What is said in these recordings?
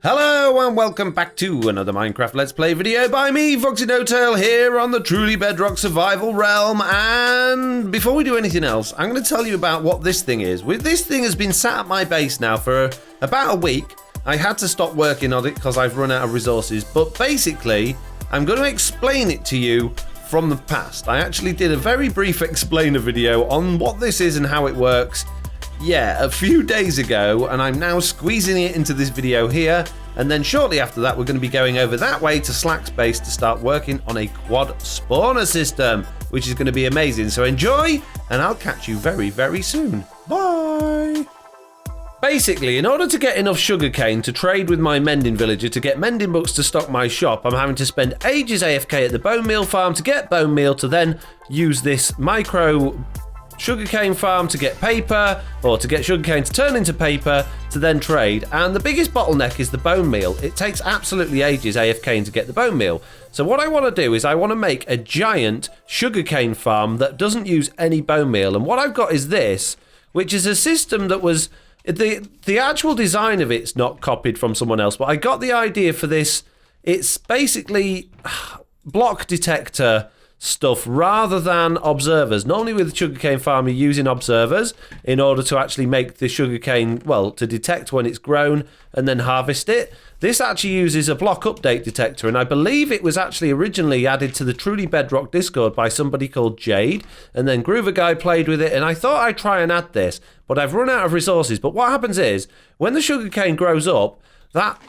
Hello and welcome back to another Minecraft Let's Play video by me, FoxyNoTail, here on the Truly Bedrock survival realm. And before we do anything else, I'm going to tell you about what this thing is. This thing has been sat at my base now for about a week. I had to stop working on it because I've run out of resources. But basically, I'm going to explain it to you from the past. I actually did a very brief explainer video on what this is and how it works. Yeah, a few days ago, and I'm now squeezing it into this video here, and then shortly after that we're going to be going over that way to Slack's base to start working on a quad spawner system, which is going to be amazing. So enjoy, and I'll catch you very, very soon. Bye! Basically, in order to get enough sugarcane to trade with my mending villager to get mending books to stock my shop, I'm having to spend ages AFK at the bone meal farm to get bone meal to then use this micro sugarcane farm to get paper, or to get sugarcane to turn into paper to then trade. And the biggest bottleneck is the bone meal. It takes absolutely ages AFKing to get the bone meal. So what I want to do is I want to make a giant sugarcane farm that doesn't use any bone meal. And what I've got is this, which is a system that was the actual design of it's not copied from someone else, but I got the idea for this. It's basically block detector stuff rather than observers. Normally with the sugarcane farm you're using observers in order to actually make the sugarcane, well, to detect when it's grown and then harvest it. This actually uses a block update detector, and I believe it was actually originally added to the Truly Bedrock Discord by somebody called Jade, and then Groover Guy played with it, and I thought I'd try and add this, but I've run out of resources. But what happens is, when the sugarcane grows up, that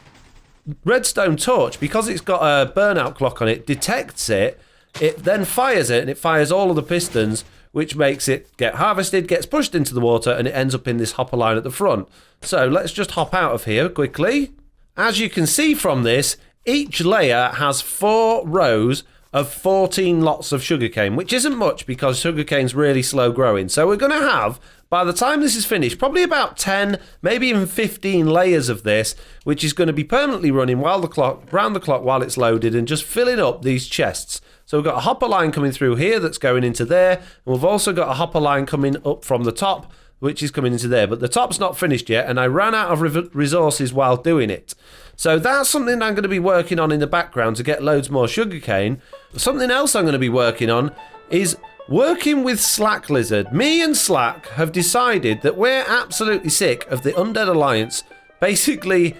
redstone torch, because it's got a burnout clock on it, detects it. It then fires it, and it fires all of the pistons, which makes it get harvested, gets pushed into the water, and it ends up in this hopper line at the front. So let's just hop out of here quickly. As you can see from this, each layer has 4 rows of 14 lots of sugarcane, which isn't much because sugarcane's really slow growing. So we're going to have, by the time this is finished, probably about 10, maybe even 15 layers of this, which is going to be permanently running round the clock while it's loaded and just filling up these chests. So we've got a hopper line coming through here that's going into there, and we've also got a hopper line coming up from the top, which is coming into there. But the top's not finished yet, and I ran out of resources while doing it. So that's something I'm going to be working on in the background to get loads more sugarcane. Something else I'm going to be working on is working with SlackLizard. Me and Slack have decided that we're absolutely sick of the Undead Alliance basically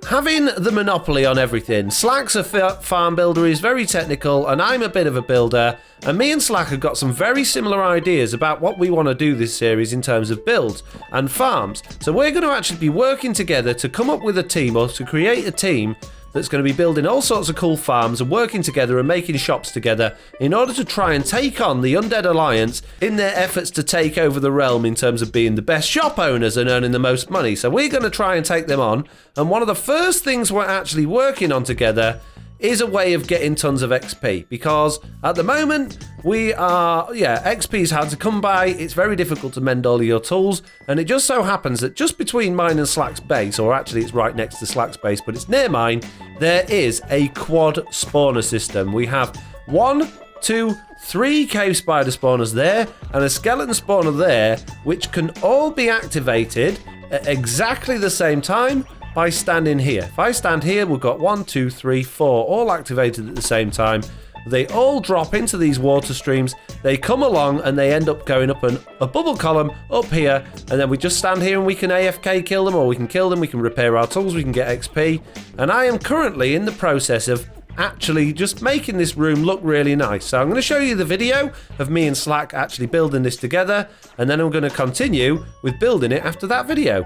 having the monopoly on everything. Slack's a farm builder, he's very technical, and I'm a bit of a builder, and me and Slack have got some very similar ideas about what we want to do this series in terms of builds and farms. So we're going to actually be working together to come up with a team, or to create a team that's going to be building all sorts of cool farms and working together and making shops together in order to try and take on the Undead Alliance in their efforts to take over the realm in terms of being the best shop owners and earning the most money. So we're going to try and take them on, and one of the first things we're actually working on together is a way of getting tons of XP, because at the moment XP's hard to come by. It's very difficult to mend all of your tools, and it just so happens that just between mine and Slack's base, or actually it's right next to Slack's base, but it's near mine, there is a quad spawner system. We have 1, 2, 3 cave spider spawners there, and a skeleton spawner there, which can all be activated at exactly the same time by standing here. If I stand here, we've got 1, 2, 3, 4 all activated at the same time. They all drop into these water streams. They come along and they end up going up a bubble column up here, and then we just stand here and we can AFK kill them, or we can kill them, we can repair our tools, we can get XP. And I am currently in the process of actually just making this room look really nice. So I'm going to show you the video of me and Slack actually building this together, and then I'm going to continue with building it after that video.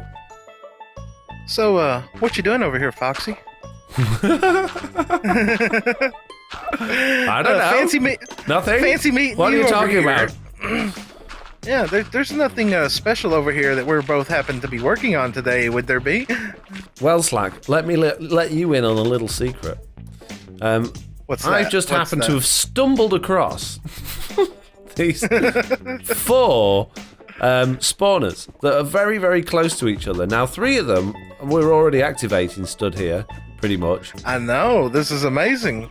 So, what you doing over here, Foxy? I don't know. Nothing? Fancy meeting What are you talking here. about? Yeah, there's nothing special over here that we're both happen to be working on today, would there be? Well, Slack, let me let you in on a little secret. What's that? I've just happened to have stumbled across these 4 spawners that are very, very close to each other. Now, 3 of them we're already activating, stood here, pretty much. I know, this is amazing.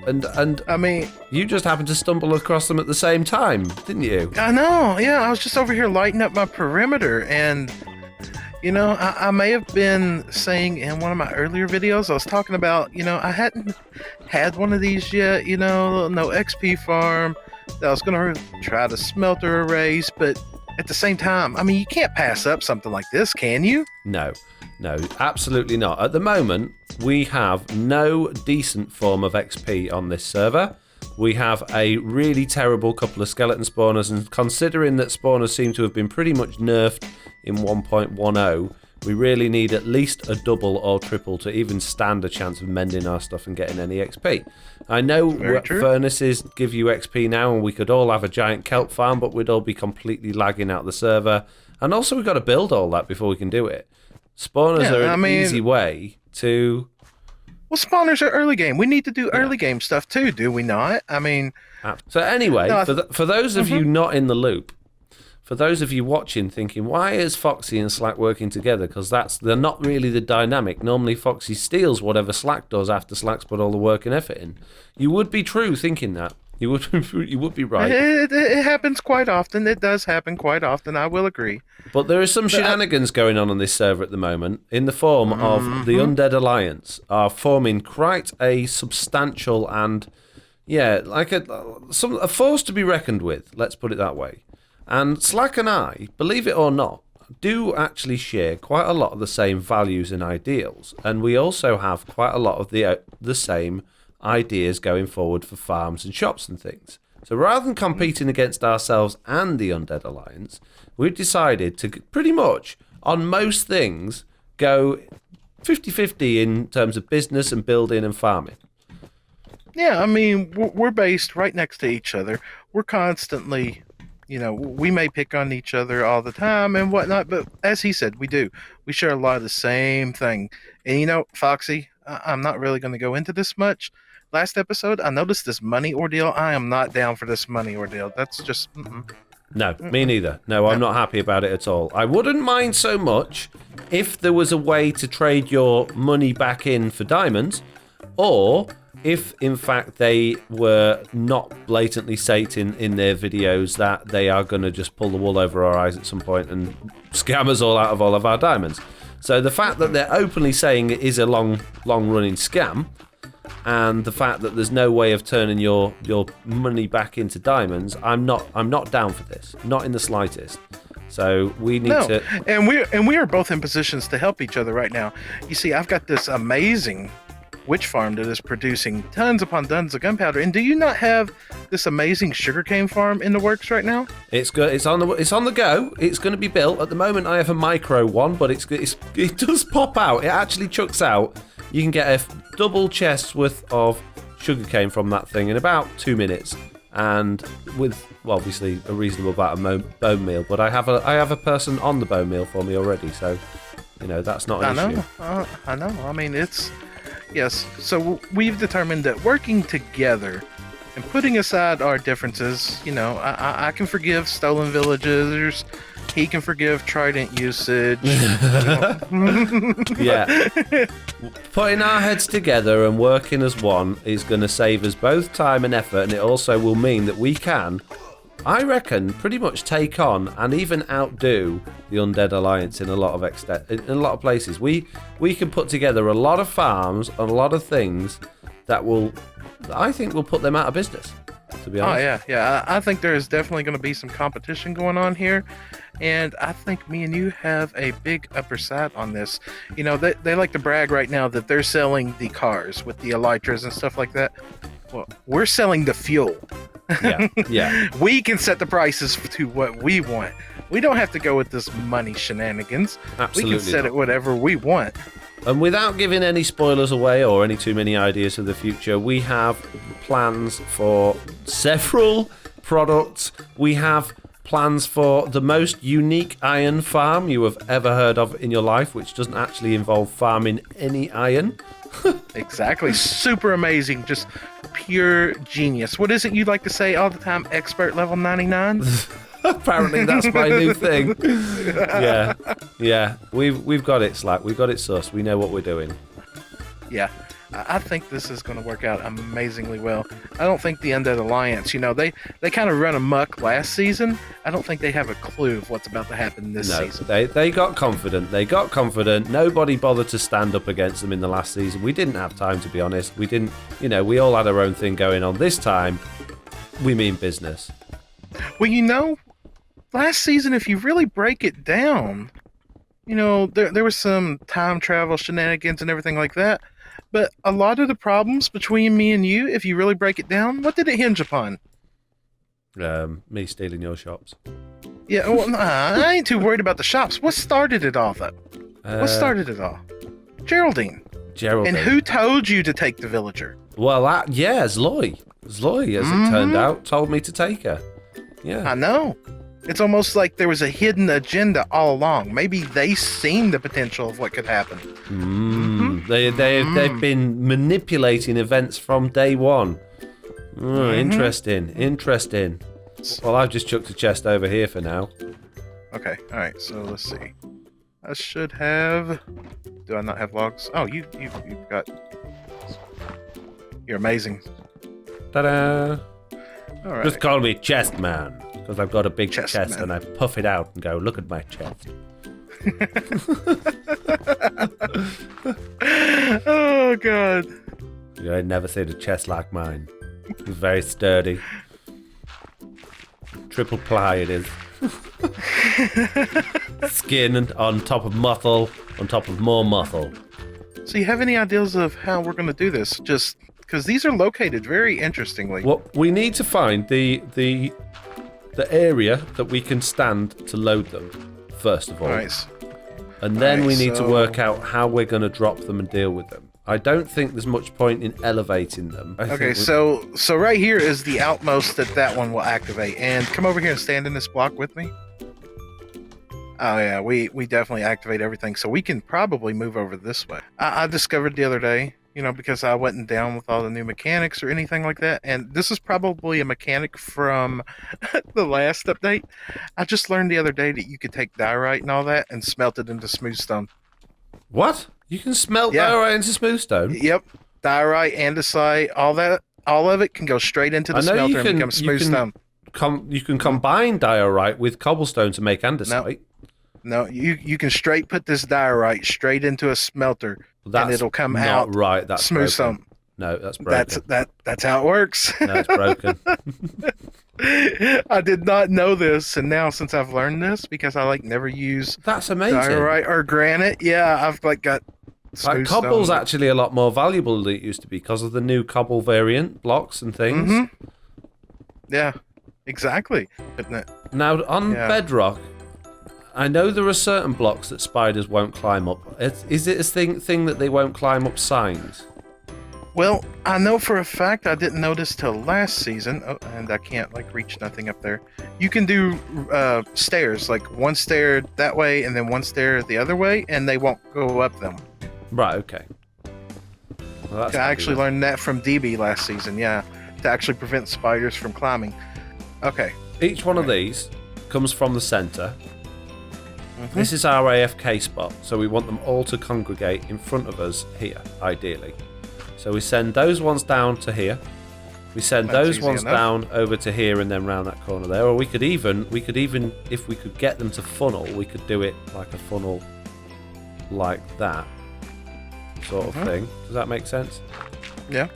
And I mean, you just happened to stumble across them at the same time, didn't you? I know, yeah, I was just over here lighting up my perimeter, and I may have been saying in one of my earlier videos, I was talking about, I hadn't had one of these yet, no XP farm, that I was going to try to smelter a race, but at the same time, I mean, you can't pass up something like this, can you? No, absolutely not. At the moment, we have no decent form of XP on this server. We have a really terrible couple of skeleton spawners, and considering that spawners seem to have been pretty much nerfed in 1.10, we really need at least a double or triple to even stand a chance of mending our stuff and getting any XP. I know furnaces give you XP now, and we could all have a giant kelp farm, but we'd all be completely lagging out the server. And also, we've got to build all that before we can do it. Spawners are an easy way to... Well, spawners are early game. We need to do early game stuff too, do we not? I mean... So anyway, for those of you not in the loop, for those of you watching thinking, why is Foxy and Slack working together? Because they're not really the dynamic. Normally Foxy steals whatever Slack does after Slack's put all the work and effort in. You would be true thinking that. You would be right. It happens quite often. It does happen quite often, I will agree. But there is some shenanigans going on this server at the moment in the form of the Undead Alliance are forming quite a substantial and, like a force to be reckoned with, let's put it that way. And Slack and I, believe it or not, do actually share quite a lot of the same values and ideals. And we also have quite a lot of the same ideas going forward for farms and shops and things. So rather than competing against ourselves and the Undead Alliance, we've decided to pretty much, on most things, go 50-50 in terms of business and building and farming. Yeah, I mean, we're based right next to each other. We're constantly... we may pick on each other all the time and whatnot, but as he said, we do. We share a lot of the same thing. And Foxy, I'm not really going to go into this much. Last episode, I noticed this money ordeal. I am not down for this money ordeal. That's just... No, me neither. No, I'm not happy about it at all. I wouldn't mind so much if there was a way to trade your money back in for diamonds, or... if, in fact, they were not blatantly stating in their videos that they are going to just pull the wool over our eyes at some point and scam us all out of all of our diamonds. So the fact that they're openly saying it is a long-running scam, and the fact that there's no way of turning your money back into diamonds, I'm not down for this. Not in the slightest. So we need to... And we are both in positions to help each other right now. You see, I've got this amazing... witch farm that is producing tons upon tons of gunpowder. And do you not have this amazing sugarcane farm in the works right now? It's good. It's on the go. It's going to be built. At the moment, I have a micro one, but it does pop out. It actually chucks out. You can get a double chest worth of sugarcane from that thing in about 2 minutes, and with obviously a reasonable amount of bone meal. But I have a person on the bone meal for me already, so that's not an issue. I know. I mean, it's... Yes, so we've determined that working together and putting aside our differences, I can forgive stolen villagers, he can forgive trident usage. Yeah. Putting our heads together and working as one is going to save us both time and effort, and it also will mean that we can, I reckon, pretty much take on and even outdo the Undead Alliance in a lot of places. We can put together a lot of farms and a lot of things that I think will put them out of business, to be honest. Oh, yeah. I think there is definitely going to be some competition going on here, and I think me and you have a big upper side on this. They like to brag right now that they're selling the cars with the elytras and stuff like that. Well, we're selling the fuel. Yeah. We can set the prices to what we want. We don't have to go with this money shenanigans. Absolutely we can set it whatever we want. And without giving any spoilers away or any too many ideas for the future, we have plans for several products. We have plans for the most unique iron farm you have ever heard of in your life, which doesn't actually involve farming any iron. Exactly. Super amazing. Just pure genius. What is it you like to say all the time? Expert level 99? Apparently that's my new thing. Yeah. We've got it, Slack. We've got it sus. We know what we're doing. Yeah. I think this is going to work out amazingly well. I don't think the Undead Alliance, they kind of run amok last season. I don't think they have a clue of what's about to happen this season. They got confident. They got confident. Nobody bothered to stand up against them in the last season. We didn't have time, to be honest. We didn't, we all had our own thing going on. This time, we mean business. Well, last season, if you really break it down, there was some time travel shenanigans and everything like that. But a lot of the problems between me and you, if you really break it down, what did it hinge upon? Me stealing your shops. Yeah, well, I ain't too worried about the shops. What started it all, though? What started it all? Geraldine. And who told you to take the villager? Well, Zloy. Zloy, as it turned out, told me to take her. Yeah. I know. It's almost like there was a hidden agenda all along. Maybe they seen the potential of what could happen. They've been manipulating events from day one. Interesting. Well, I've just chucked a chest over here for now. Okay, all right. So let's see. I should have. Do I not have logs? Oh, you've got. You're amazing. Ta-da! All right. Just call me Chest Man, because I've got a big Chest chest man. and I puff it out and go, look at my chest. Oh, God. I'd never seen a chest like mine. It's very sturdy. Triple ply it is. Skin on top of muscle, on top of more muscle. So you have any ideas of how we're going to do this? Just because these are located very interestingly. Well, we need to find the area that we can stand to load them, first of all. Nice. And then we need to work out how we're going to drop them and deal with them. I don't think there's much point in elevating them. Okay, so right here is the outmost that one will activate. And come over here and stand in this block with me. Oh yeah, we definitely activate everything. So we can probably move over this way. I discovered the other day, because I wasn't down with all the new mechanics or anything like that. And this is probably a mechanic from the last update. I just learned the other day that you could take diorite and all that and smelt it into smooth stone. What? You can smelt diorite into smooth stone? Yep. Diorite, andesite, all of it can go straight into the smelter and become smooth stone. You can combine diorite with cobblestone to make andesite. No, you can straight put this diorite straight into a smelter, and it'll come out right. That's smooth stone. No, that's broken. That's how it works. No, it's broken. I did not know this, and now since I've learned this, because I never use that's amazing diorite or granite. Yeah, I've got smooth cobble's stone. actually a lot more valuable than it used to be because of the new cobble variant blocks and things. Mm-hmm. Yeah, exactly. Isn't it? Now on Bedrock, I know there are certain blocks that spiders won't climb up. Is it a thing that they won't climb up signs? Well, I know for a fact I didn't notice till last season. Oh, and I can't like reach nothing up there. You can do stairs, like one stair that way and then one stair the other way, and they won't go up them. Right. Okay. Well, that's I actually learned that from DB last season. Yeah, to actually prevent spiders from climbing. Okay. Each one of these comes from the center. This is our AFK spot, so we want them all to congregate in front of us here, ideally. So we send those ones down to here. We send those ones down over to here and then round that corner there. Or we could even, if we could get them to funnel, we could do it like a funnel like that sort of thing. Does that make sense? Yeah.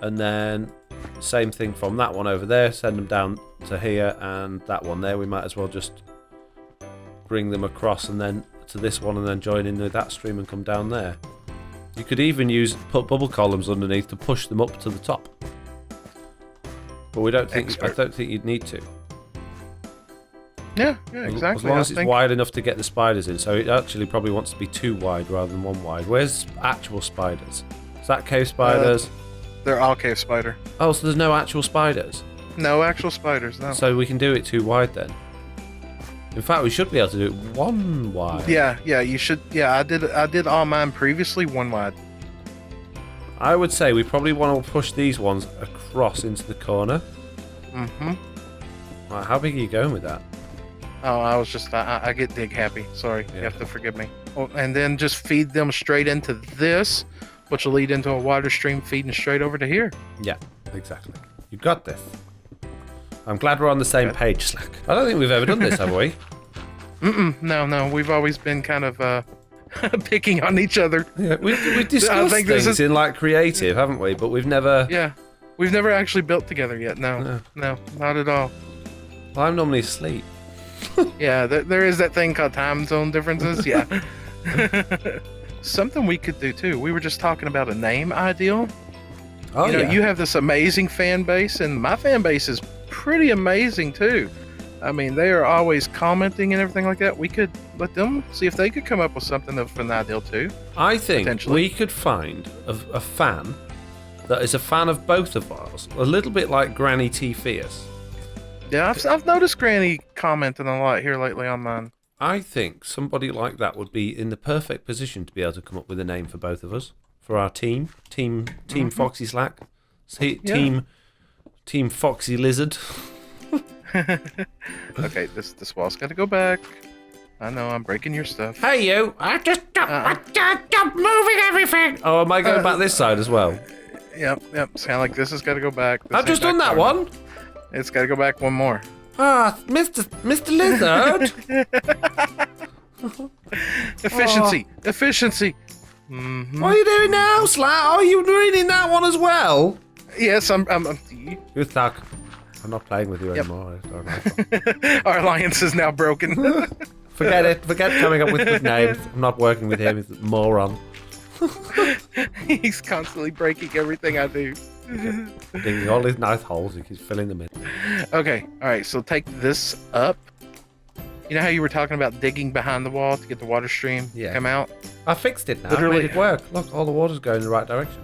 And then same thing from that one over there. Send them down to here and that one there. We might as well just bring them across and then to this one and then join in with that stream and come down there. You could even put bubble columns underneath to push them up to the top. But I don't think you'd need to. Yeah, exactly. As long as it's wide enough to get the spiders in. So it actually probably wants to be 2 wide rather than 1 wide. Where's actual spiders? Is that cave spiders? They're all cave spider. Oh, so there's no actual spiders? No actual spiders, no. So we can do it 2 wide then. In fact, we should be able to do it 1 wide. Yeah, you should. Yeah, I did all mine previously 1 wide. I would say we probably want to push these ones across into the corner. Mm-hmm. Right, how big are you going with that? Oh, I was just, I get dig happy. Sorry, you have to forgive me. Oh, and then just feed them straight into this which will lead into a water stream feeding straight over to here. Yeah, exactly. You got this. I'm glad we're on the same page, Slack. I don't think we've ever done this, have we? No. We've always been kind of picking on each other. Yeah, we've discussed things in like creative, haven't we? But we've never. Yeah, we've never actually built together yet. No, not at all. Well, I'm normally asleep. Yeah, there is that thing called time zone differences. Yeah. Something we could do too. We were just talking about a name ideal. Oh, yeah. You have this amazing fan base, and my fan base is pretty amazing too. I mean, they are always commenting and everything like that. We could let them see if they could come up with something of an ideal too. I think we could find a fan that is a fan of both of ours, a little bit like Granny T. Fierce. Yeah, I've noticed Granny commenting a lot here lately on mine. I think somebody like that would be in the perfect position to be able to come up with a name for both of us, for our team Foxy Slack, team Foxy Lizard. Okay, this wall's got to go back. I know I'm breaking your stuff. Hey you! I just stop moving everything. Oh, am I going back this side as well? Yep. Sound like this has got to go back. I've just done that one. It's got to go back one more. Ah, Mr. Lizard. Efficiency. Mm-hmm. What are you doing now, Slack? Are you reading that one as well? Yes, I'm You suck. I'm not playing with you anymore. I don't know. Our alliance is now broken. Forget it. Forget coming up with good names. I'm not working with him. He's a moron. He's constantly breaking everything I do. Digging all these nice holes, he keeps filling them in. Okay, alright, so take this up. You know how you were talking about digging behind the wall to get the water stream to come out? I fixed it now. Literally. I made it work. Look, all the water's going in the right direction.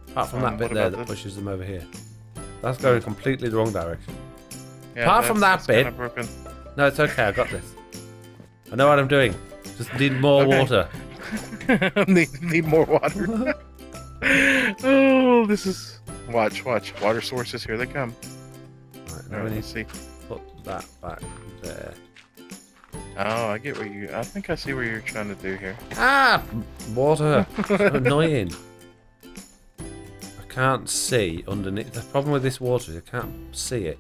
Apart from that bit there that pushes them over here. That's going completely the wrong direction. Yeah, apart from that bit. Broken. No, it's okay, I got this. I know what I'm doing. Just need more water. need more water. Oh, this is... Watch. Water sources, here they come. Right, now we need to put that back there. Oh, I get what you... I think I see what you're trying to do here. Ah! Water. So annoying. I can't see underneath. The problem with this water is I can't see it.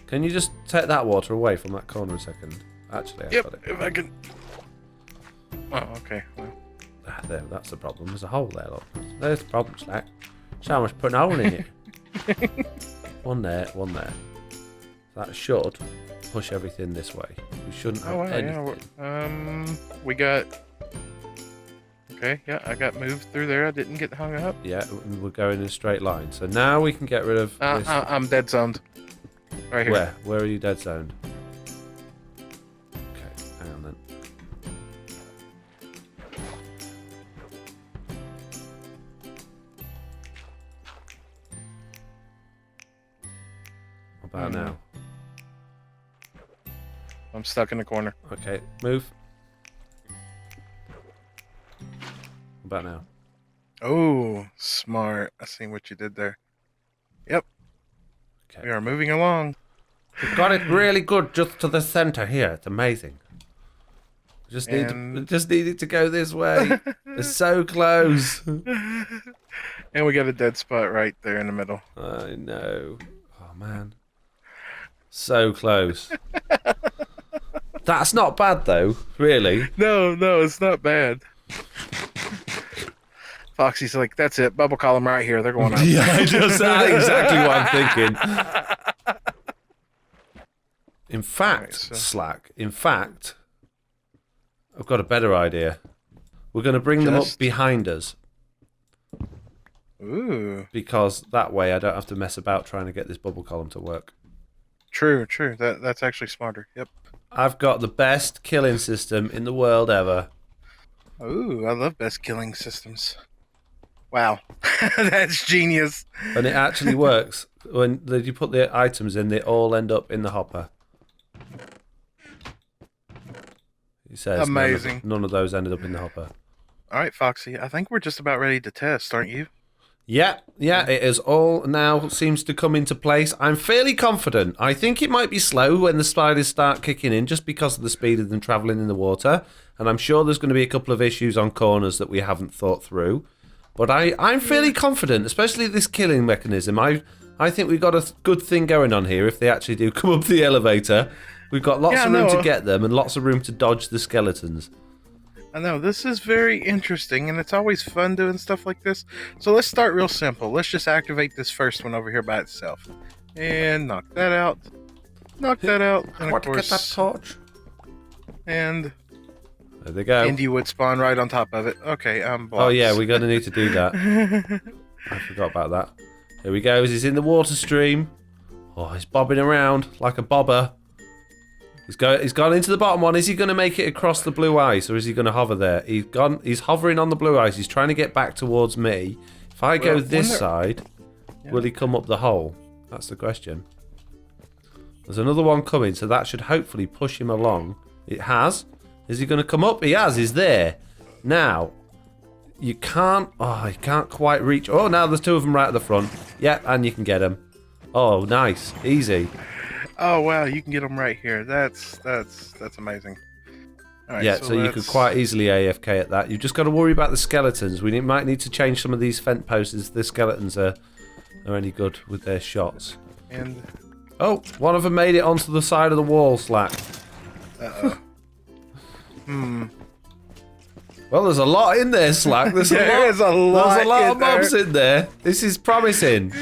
Can you just take that water away from that corner a second? Actually, I've got it. If I can... Oh, okay. Well. Ah, there, that's the problem. There's a hole there, look. There's the problem, Slack. So much putting a hole in it. One there. That should push everything this way. We shouldn't have anything. Yeah. We got... Okay, yeah, I got moved through there. I didn't get hung up. Yeah, we're going in a straight line. So now we can get rid of this. I'm dead zoned. Right here. Where are you dead zoned? Okay, hang on then. What about now? I'm stuck in the corner. Okay, move. What about now? Oh, smart. I seen what you did there. Yep. Okay. We are moving along. We've got it really good just to the center here. It's amazing. We just need it to go this way. It's so close. And we got a dead spot right there in the middle. I know. Oh man. So close. That's not bad though, really. No, it's not bad. Foxy's like, that's it. Bubble column right here. They're going up. Yeah, that's exactly what I'm thinking. In fact, Slack, I've got a better idea. We're going to bring them up behind us. Ooh. Because that way I don't have to mess about trying to get this bubble column to work. True. That's actually smarter. Yep. I've got the best killing system in the world ever. Ooh, I love best killing systems. Wow. That's genius. And it actually works. When you put the items in, they all end up in the hopper. He says amazing. None of those ended up in the hopper. All right, Foxy. I think we're just about ready to test, aren't you? Yeah, it is all now seems to come into place. I'm fairly confident. I think it might be slow when the spiders start kicking in just because of the speed of them travelling in the water. And I'm sure there's going to be a couple of issues on corners that we haven't thought through. But I'm fairly confident, especially this killing mechanism. I think we've got a good thing going on here if they actually do come up the elevator. We've got lots of room to get them and lots of room to dodge the skeletons. I know, this is very interesting, and it's always fun doing stuff like this. So let's start real simple. Let's just activate this first one over here by itself. And knock that out. Knock that out. And of course, get that torch. And there they go. and you would spawn right on top of it. Okay, blocks. Oh yeah, we're going to need to do that. I forgot about that. Here he goes. He's in the water stream. Oh, he's bobbing around like a bobber. He's gone into the bottom one. Is he going to make it across the blue ice, or is he going to hover there? He's hovering on the blue ice. He's trying to get back towards me. If I go this side, will he come up the hole? That's the question. There's another one coming, so that should hopefully push him along. It has. Is he going to come up? He has. He's there. Now, you can't... Oh, he can't quite reach... Oh, now there's two of them right at the front. Yeah, and you can get them. Oh, nice. Easy. Oh wow, you can get them right here. That's amazing. All right, yeah, so you could quite easily AFK at that. You've just got to worry about the skeletons. We might need to change some of these fence posts if the skeletons are any good with their shots. And oh, one of them made it onto the side of the wall, Slack. Well, there's a lot in there, Slack. There's a lot of mobs in there. This is promising.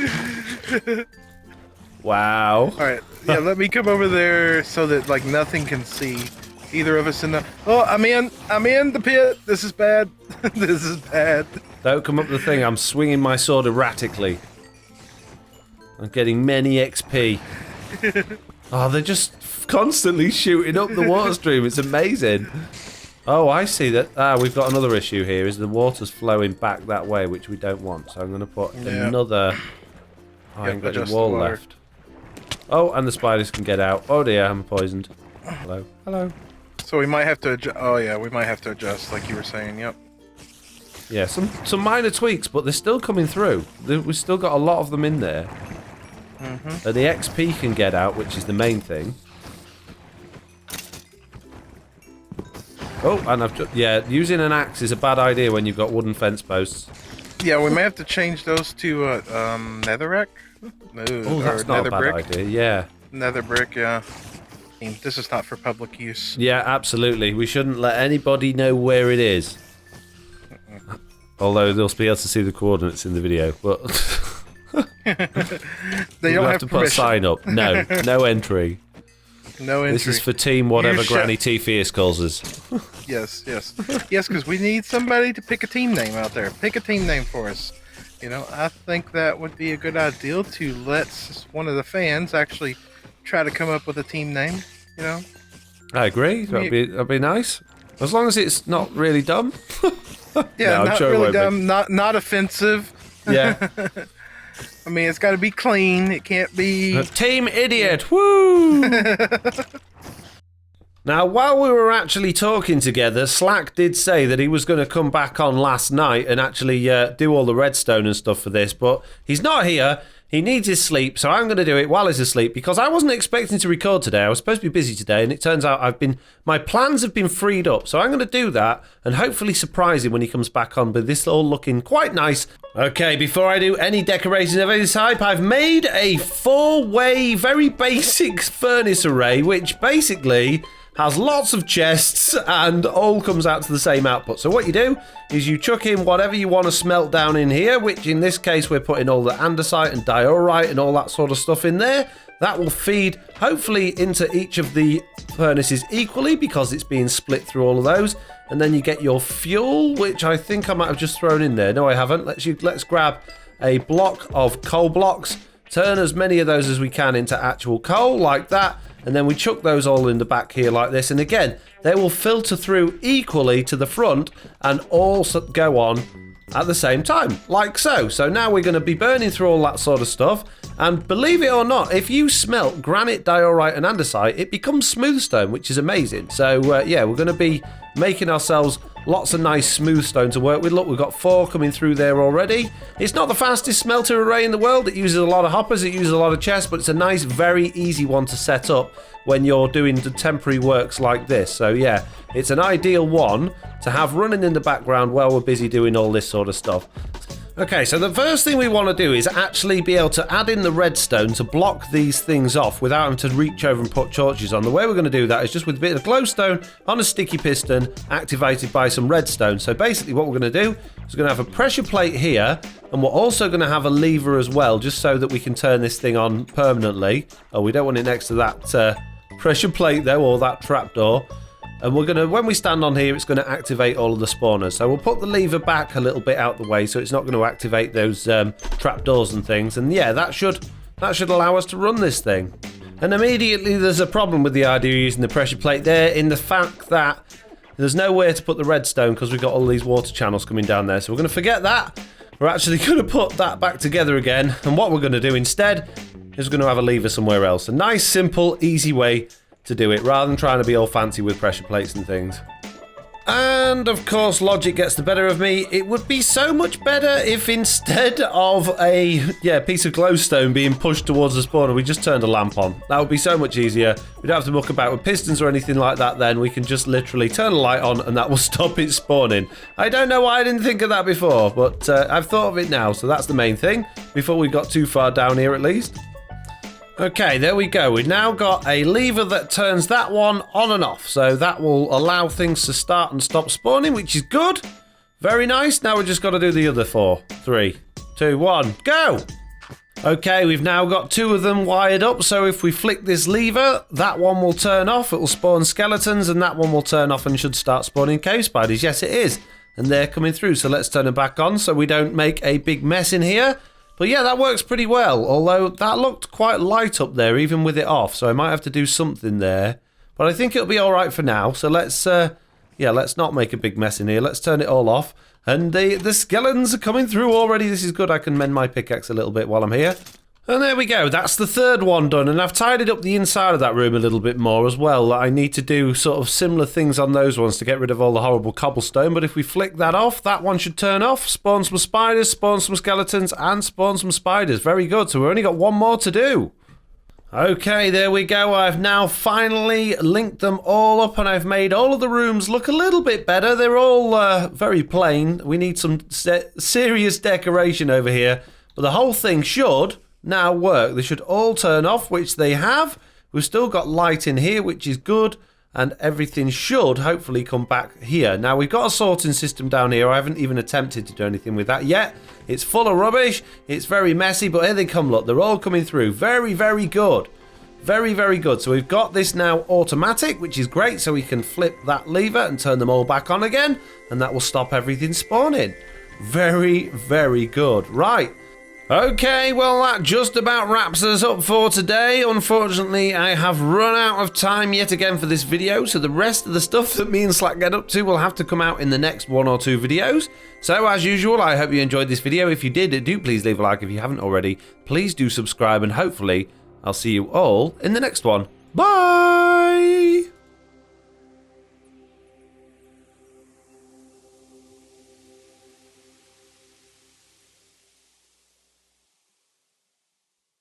Wow. All right, yeah, let me come over there so that like nothing can see either of us in the... Oh, I'm in the pit. This is bad. This is bad. Don't come up the thing. I'm swinging my sword erratically. I'm getting many XP. Oh, they're just constantly shooting up the water stream. It's amazing. Oh, I see that. We've got another issue here. Is the water's flowing back that way, which we don't want. So I'm going to put another... Oh, I ain't got any wall left. Oh, and the spiders can get out. Oh dear, I'm poisoned. Hello. Hello. So we might have to adjust. Oh yeah, we might have to adjust, like you were saying. Yep. Yeah, some minor tweaks, but they're still coming through. We've still got a lot of them in there. The XP can get out, which is the main thing. Oh, and using an axe is a bad idea when you've got wooden fence posts. Yeah, we may have to change those to netherrack. Oh, that's not a bad idea. Yeah. Nether brick, yeah. This is not for public use. Yeah, absolutely. We shouldn't let anybody know where it is. Although they'll be able to see the coordinates in the video, but they don't have to put a sign up. No, no entry. No entry. This is for team whatever Granny T Fierce calls us. Yes, because we need somebody to pick a team name out there. Pick a team name for us. You know, I think that would be a good idea to let one of the fans actually try to come up with a team name. You know. I agree. That'd be nice. As long as it's not really dumb. Yeah, no, not really dumb. Not offensive. Yeah. I mean, it's got to be clean. It can't be... Team Idiot! Woo! Now, while we were actually talking together, Slack did say that he was going to come back on last night and actually do all the redstone and stuff for this, but he's not here. He needs his sleep, so I'm going to do it while he's asleep because I wasn't expecting to record today. I was supposed to be busy today, and it turns out my plans have been freed up. So I'm going to do that and hopefully surprise him when he comes back on. But this is all looking quite nice. Okay, before I do any decorations of any type, I've made a 4-way, very basic furnace array, which basically has lots of chests and all comes out to the same output. So what you do is you chuck in whatever you want to smelt down in here, which in this case we're putting all the andesite and diorite and all that sort of stuff in there. That will feed hopefully into each of the furnaces equally because it's being split through all of those. And then you get your fuel, which I think I might have just thrown in there. No, I haven't. Let's grab a block of coal blocks, turn as many of those as we can into actual coal like that. And then we chuck those all in the back here like this. And again, they will filter through equally to the front and all go on at the same time, like so. So now we're going to be burning through all that sort of stuff. And believe it or not, if you smelt granite, diorite and andesite, it becomes smooth stone, which is amazing. So yeah, we're going to be making ourselves Lots of nice smooth stone to work with. Look, we've got 4 coming through there already. It's not the fastest smelter array in the world. It uses a lot of hoppers, it uses a lot of chests, but it's a nice, very easy one to set up when you're doing the temporary works like this. So yeah, it's an ideal one to have running in the background while we're busy doing all this sort of stuff. Okay, so the first thing we want to do is actually be able to add in the redstone to block these things off without having to reach over and put torches on. The way we're going to do that is just with a bit of glowstone on a sticky piston activated by some redstone. So basically what we're going to do is we're going to have a pressure plate here, and we're also going to have a lever as well, just so that we can turn this thing on permanently. Oh, we don't want it next to that pressure plate though, or that trapdoor. And we're going to, when we stand on here, it's going to activate all of the spawners. So we'll put the lever back a little bit out the way so it's not going to activate those trapdoors and things. And yeah, that should allow us to run this thing. And immediately there's a problem with the idea of using the pressure plate there, in the fact that there's nowhere to put the redstone because we've got all these water channels coming down there. So we're going to forget that. We're actually going to put that back together again. And what we're going to do instead is we're going to have a lever somewhere else. A nice, simple, easy way to do it, rather than trying to be all fancy with pressure plates and things. And of course logic gets the better of me. It would be so much better if instead of a piece of glowstone being pushed towards the spawner, we just turned a lamp on. That would be so much easier. We don't have to muck about with pistons or anything like that then. We can just literally turn a light on and that will stop it spawning. I don't know why I didn't think of that before, but I've thought of it now, so that's the main thing, before we got too far down here at least. Okay, there we go. We've now got a lever that turns that one on and off. So that will allow things to start and stop spawning, which is good. Very nice. Now we've just got to do the other 4. 3, 2, 1, go! Okay, we've now got 2 of them wired up. So if we flick this lever, that one will turn off. It will spawn skeletons, and that one will turn off and should start spawning cave spiders. Yes, it is. And they're coming through. So let's turn them back on so we don't make a big mess in here. But yeah, that works pretty well, although that looked quite light up there, even with it off, so I might have to do something there. But I think it'll be all right for now, so let's not make a big mess in here. Let's turn it all off. And the skeletons are coming through already. This is good. I can mend my pickaxe a little bit while I'm here. And there we go. That's the 3rd one done. And I've tidied up the inside of that room a little bit more as well. I need to do sort of similar things on those ones to get rid of all the horrible cobblestone. But if we flick that off, that one should turn off. Spawn some spiders, spawn some skeletons, and spawn some spiders. Very good. So we've only got 1 more to do. Okay, there we go. I've now finally linked them all up, and I've made all of the rooms look a little bit better. They're all very plain. We need some serious decoration over here. But the whole thing should now work. They should all turn off, which they have. We've still got light in here, which is good, and everything should hopefully come back here. Now we've got a sorting system down here. I haven't even attempted to do anything with that yet. It's full of rubbish, it's very messy, but here they come. Look, they're all coming through. Very, very good. Very, very good. So we've got this now automatic, which is great, so we can flip that lever and turn them all back on again, and that will stop everything spawning. Very, very good. Right. Okay, well that just about wraps us up for today. Unfortunately, I have run out of time yet again for this video, so the rest of the stuff that me and Slack get up to will have to come out in the next 1 or 2 videos. So as usual, I hope you enjoyed this video. If you did, do please leave a like. If you haven't already, please do subscribe, and hopefully I'll see you all in the next one. Bye!